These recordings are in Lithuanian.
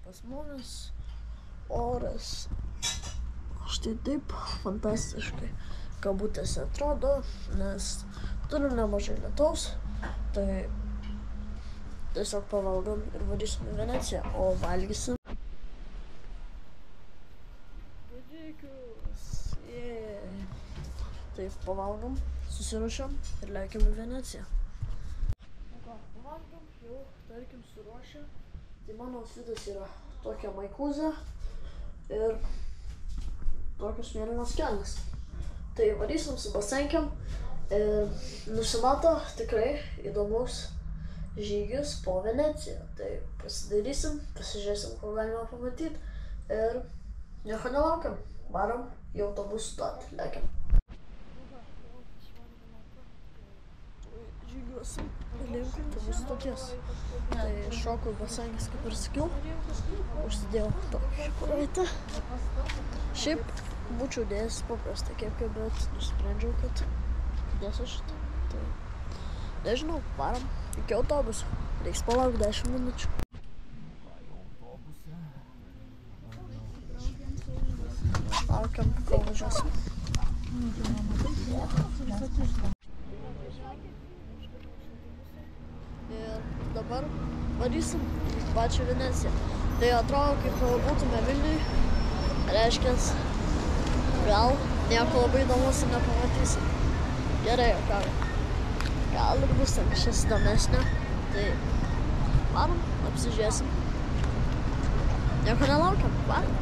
pas mumis oras štai taip fantastiškai kabutėse atrodo, nes turim nemažai lietaus, tai tiesiog pavalgom ir varysim į Veneciją, o valgysim gudžiukus. Taip, pavalgom, susiruošiam ir lekiam į Veneciją. Pavalgom, jau, tarkim, suruošę. Tai mano outfitas yra tokia maikūza ir tokios mėlynos kelnės. Tai varysim su basenkėm ir nusimato tikrai įdomus žygis po Veneciją. Tai pasidarysim, pasižiūrėsim, ko galima pamatyti ir nieko nelaukiam. Varom į autobusų stotį, lekiam. Žygiuosim link autobusų stoties. Tai šokau į basenkės, kaip ir sakiau. Užsidėjau tokį šokolaitę. Šiaip būčiau dėjęs paprastą kepkę, bet nusprendžiau, kad dėsiu šitą. Tai nežinau, varom iki autobuso. Reiks palaukti 10 minučių. Laukiam, kol važiuosim. Ir dabar varysim į pačią Veneciją. Tai atrodo, kaip būtume Vilniuj. Reiškias, gal nieko labai įdomus ir nepamatysim. Gerai, gal ir bus ten kažkas įdomesnio. Tai varom, apsižiūrėsim. Nieko nelaukiam, varom.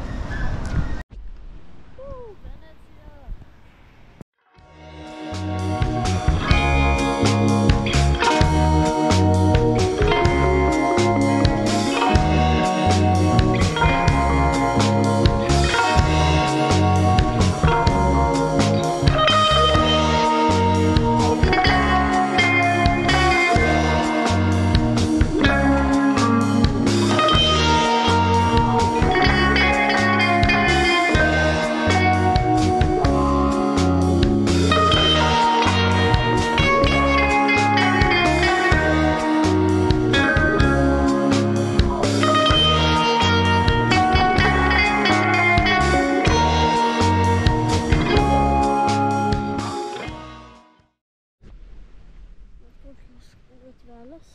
Gatvelės.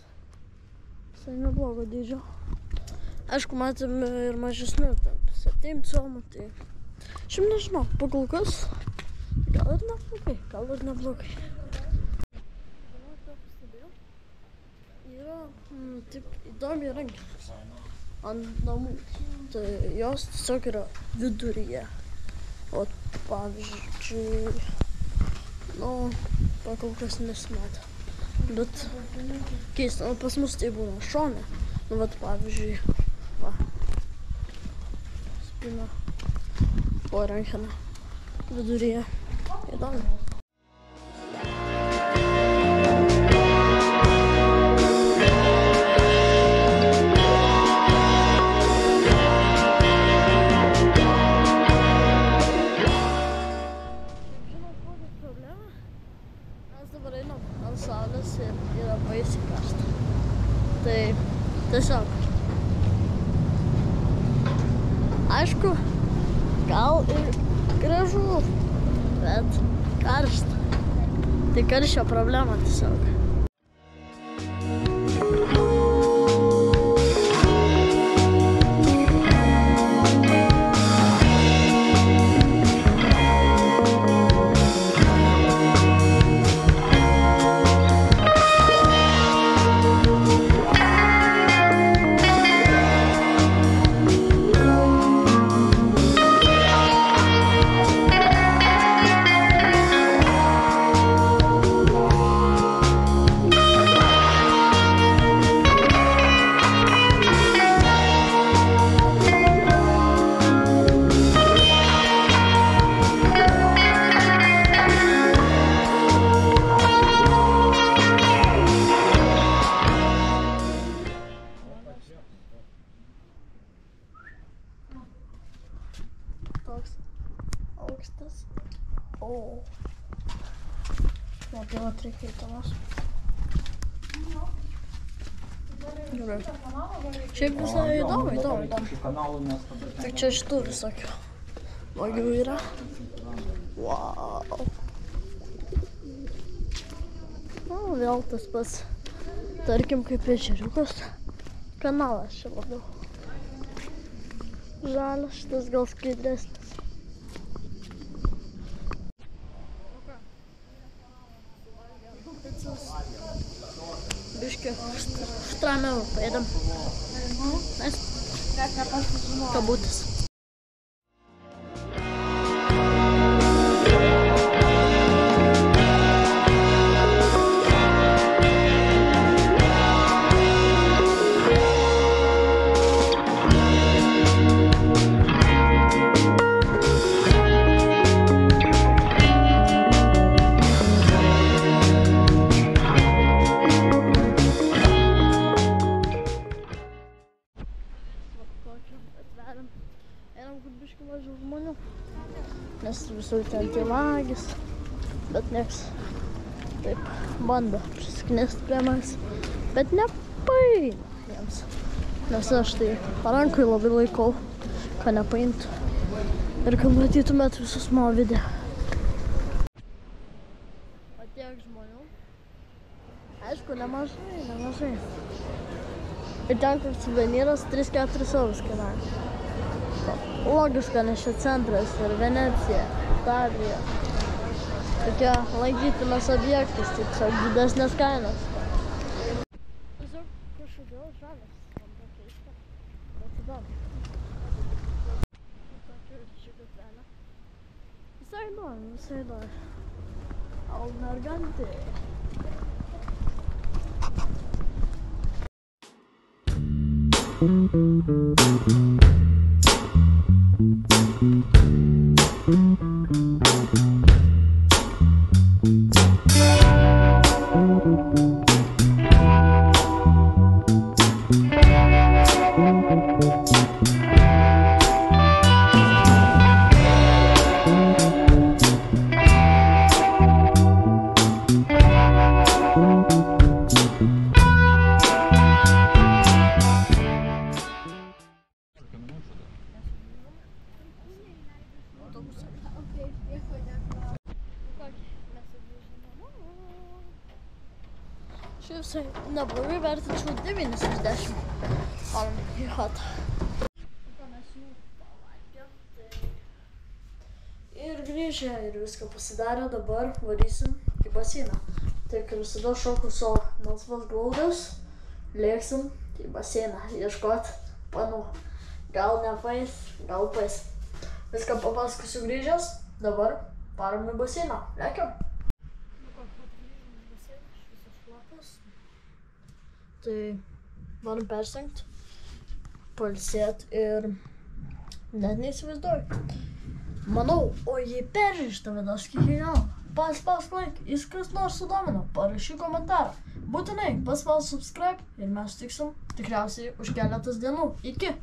Visai neblogo dydžio. Aišku, matėm ir mažesnių, 7 cm, tai šiaip nežinau, pakol kas gal ir neblogai. Žinau, ką pastebėjau. Yra taip įdomi rankenos ant namų. Tai jos tiesiog yra viduryje. O pavyzdžiui, pakol kas nesimatė. Bet keista, pas mus tai būna šone. Pavyzdžiui, spina po rankena viduryje. Įdomu. Dabar einam ant saulės ir yra baisiai karšta. Tai tiesiog. Aišku, gal ir gražu, bet karšta. Tai karščio problema tiesiog. Toks aukštas. O. Labai atrikytamas. gerai. Šiaip visai įdomu. Tik čia šitų visokių vagių yra. Wow. Na, vėl tas pats, tarkim, kaip ešeriukas. Kanalas čia labiau. Žalias, šitas gal skaidresnis. Biškį štramiau paėdam. Nes kabutis. Einam, kur biškį mažiau žmonių, nes visur ten tie vagys, bet nieks taip bando prisiknist prie manęs, bet nepaeina jiems, nes aš tai parankui labai laikau, kad nepaimtų ir kad matytumėt visus mano video. O tiek žmonių, aišku, nemažai. Ir ten kur suvenyras 3-4 eurus kainavo. Logiška, nes čia centras ir Venecija, Italija. Tokie lankytinas objektas, tiesiog didesnės kainos. Tiesiog kažkodėl žalias, man buvo keista, bet įdomu. Tokia ši gatvelė. Visai įdomu. Al mergantė. Šiaip visai neblogai, vertinčiau 9 iš 10. Varom į chatą. Ir grįžę ir viską pasidarė, dabar varysim į baseiną. Tai kaip visada šoku savo melsvas glaudas, lėksim į baseiną ieškot panų. Gal nepais, gal pais. Viską papasakosiu grįžęs, dabar varom į baseiną. Lėkiam. Tai varom persirengti, pailsėt ir net neįsivaizduoju. Manau, o jei peržiūrėjai šitą video, sakyk iki galo, paspausk like, jis kas nors sudomino, parašyk komentarą. Būtinai paspausk subscribe ir mes sutiksim tikriausiai už keletas dienų. Iki!